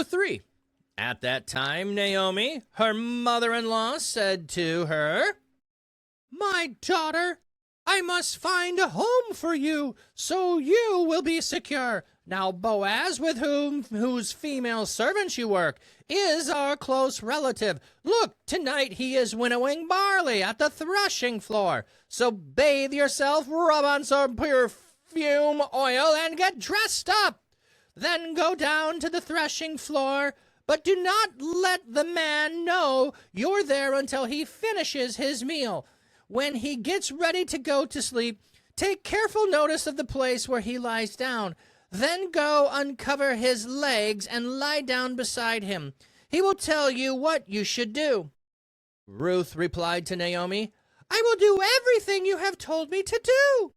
Ruth 3. At that time, Naomi, her mother-in-law, said to her, "My daughter, I must find a home for you, so you will be secure. Now Boaz, with whose female servants you work, is our close relative. Look, tonight he is winnowing barley at the threshing floor. So bathe yourself, rub on some perfume oil, and get dressed up. Then go down to the threshing floor, but do not let the man know you're there until he finishes his meal. When he gets ready to go to sleep, take careful notice of the place where he lies down. Then go uncover his legs and lie down beside him. He will tell you what you should do." Ruth replied to Naomi, "I will do everything you have told me to do."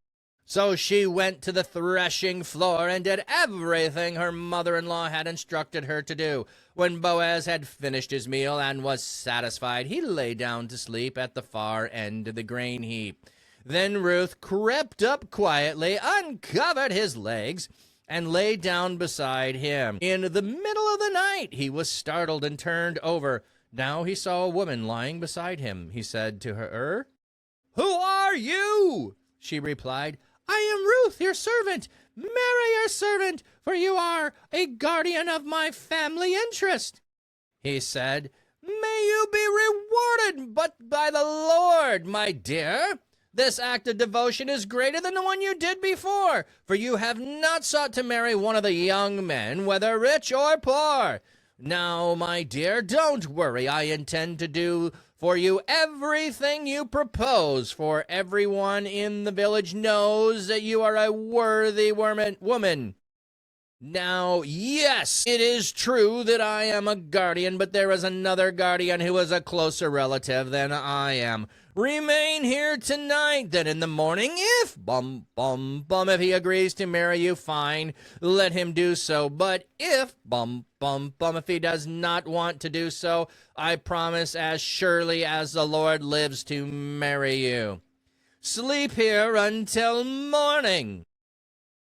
So she went to the threshing floor and did everything her mother-in-law had instructed her to do. When Boaz had finished his meal and was satisfied, he lay down to sleep at the far end of the grain heap. Then Ruth crept up quietly, uncovered his legs, and lay down beside him. In the middle of the night, he was startled and turned over. Now he saw a woman lying beside him. He said to her, "Who are you?" She replied, "I am Ruth, your servant. Marry your servant, for you are a guardian of my family interest." He said, "May you be rewarded, but by the Lord, my dear. This act of devotion is greater than the one you did before, for you have not sought to marry one of the young men, whether rich or poor. Now, my dear, don't worry. I intend to do for you everything you propose, for everyone in the village knows that you are a worthy woman. Now, yes, it is true that I am a guardian, but there is another guardian who is a closer relative than I am. Remain here tonight, then in the morning, if if he agrees to marry you, fine, let him do so. But if if he does not want to do so, I promise as surely as the Lord lives to marry you. Sleep here until morning."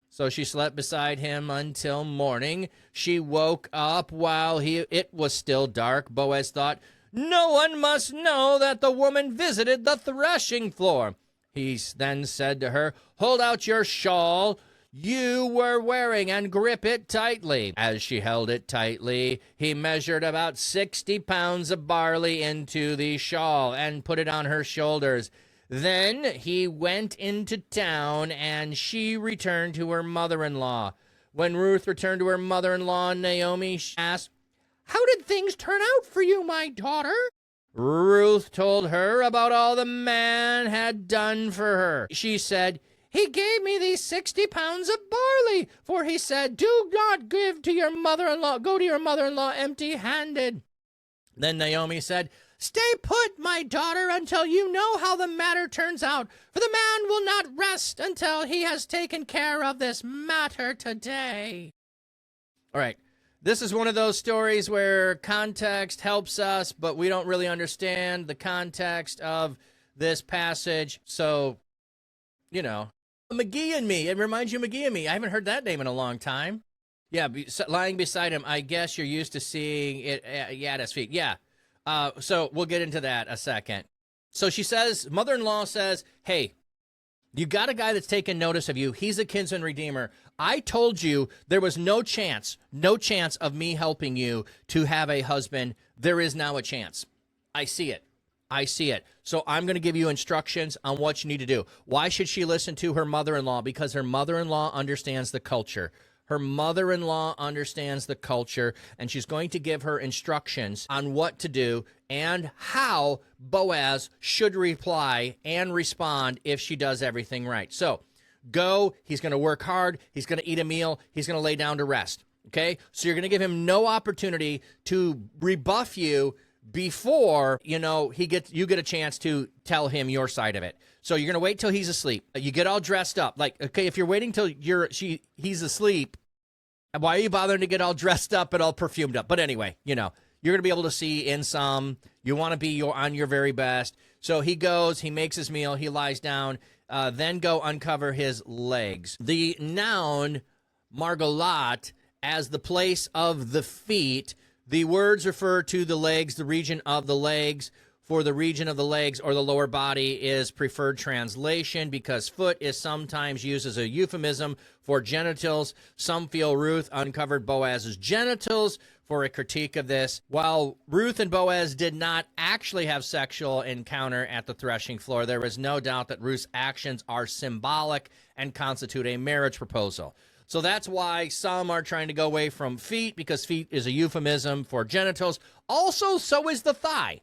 So she slept beside him until morning. She woke up while it was still dark. Boaz thought, "No one must know that the woman visited the threshing floor." He then said to her, "Hold out your shawl you were wearing and grip it tightly." As she held it tightly, he measured about 60 pounds of barley into the shawl and put it on her shoulders. Then he went into town, and she returned to her mother-in-law. When Ruth returned to her mother-in-law, Naomi asked, "How did things turn out for you, my daughter?" Ruth told her about all the man had done for her. She said, "He gave me these 60 pounds of barley, for he said, 'Do not go to your mother-in-law empty-handed.'" Then Naomi said, "Stay put, my daughter, until you know how the matter turns out, for the man will not rest until he has taken care of this matter today." All right. This is one of those stories where context helps us, but we don't really understand the context of this passage. So, McGee and Me. It reminds you of McGee and Me. I haven't heard that name in a long time. Yeah, lying beside him. I guess you're used to seeing it at his feet. Yeah. So we'll get into that a second. So she says, mother-in-law says, "Hey, you got a guy that's taken notice of you. He's a kinsman redeemer. I told you there was no chance of me helping you to have a husband. There is now a chance. I see it. So I'm going to give you instructions on what you need to do." Why should she listen to her mother-in-law? Because her mother-in-law understands the culture. Her mother-in-law understands the culture, and she's going to give her instructions on what to do and how Boaz should reply and respond if she does everything right. So go. He's going to work hard. He's going to eat a meal. He's going to lay down to rest. Okay? So you're going to give him no opportunity to rebuff you before, you get a chance to tell him your side of it. So you're going to wait till he's asleep. You get all dressed up. Like, okay, if you're waiting till he's asleep, why are you bothering to get all dressed up and all perfumed up? But anyway, you're going to be able to see in some. You want to be on your very best. So he goes, he makes his meal, he lies down, then go uncover his legs. The noun margolat as the place of the feet. The words refer to the legs, the region of the legs. For the region of the legs or the lower body is preferred translation because foot is sometimes used as a euphemism for genitals. Some feel Ruth uncovered Boaz's genitals for a critique of this. While Ruth and Boaz did not actually have sexual encounter at the threshing floor, there is no doubt that Ruth's actions are symbolic and constitute a marriage proposal. So that's why some are trying to go away from feet, because feet is a euphemism for genitals. Also, so is the thigh.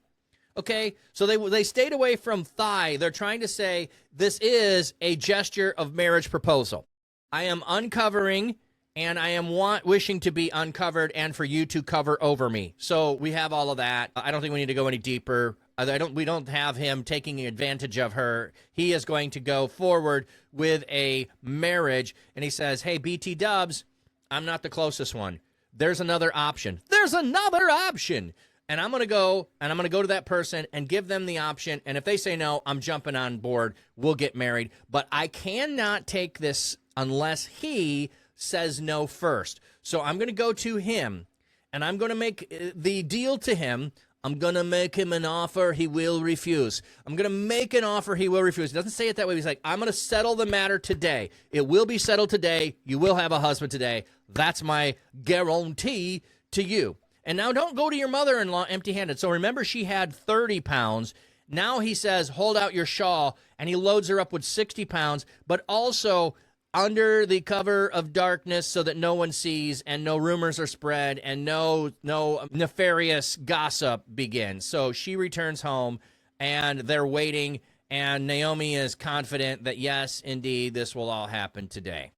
Okay, so they stayed away from thigh. They're trying to say this is a gesture of marriage proposal. I am uncovering, and I am wishing to be uncovered, and for you to cover over me. So we have all of that. I don't think we need to go any deeper. We don't have him taking advantage of her. He is going to go forward with a marriage, and he says, "Hey, BT Dubs, I'm not the closest one. There's another option. There's another option." And I'm going to go to that person and give them the option. And if they say no, I'm jumping on board. We'll get married. But I cannot take this unless he says no first. So I'm going to go to him, and I'm going to make the deal to him. I'm going to make him an offer he will refuse. I'm going to make an offer he will refuse. He doesn't say it that way. He's like, I'm going to settle the matter today. It will be settled today. You will have a husband today. That's my guarantee to you. And now don't go to your mother-in-law empty-handed. So remember, she had 30 pounds. Now he says, hold out your shawl, and he loads her up with 60 pounds, but also under the cover of darkness so that no one sees and no rumors are spread and no nefarious gossip begins. So she returns home, and they're waiting, and Naomi is confident that, yes, indeed, this will all happen today.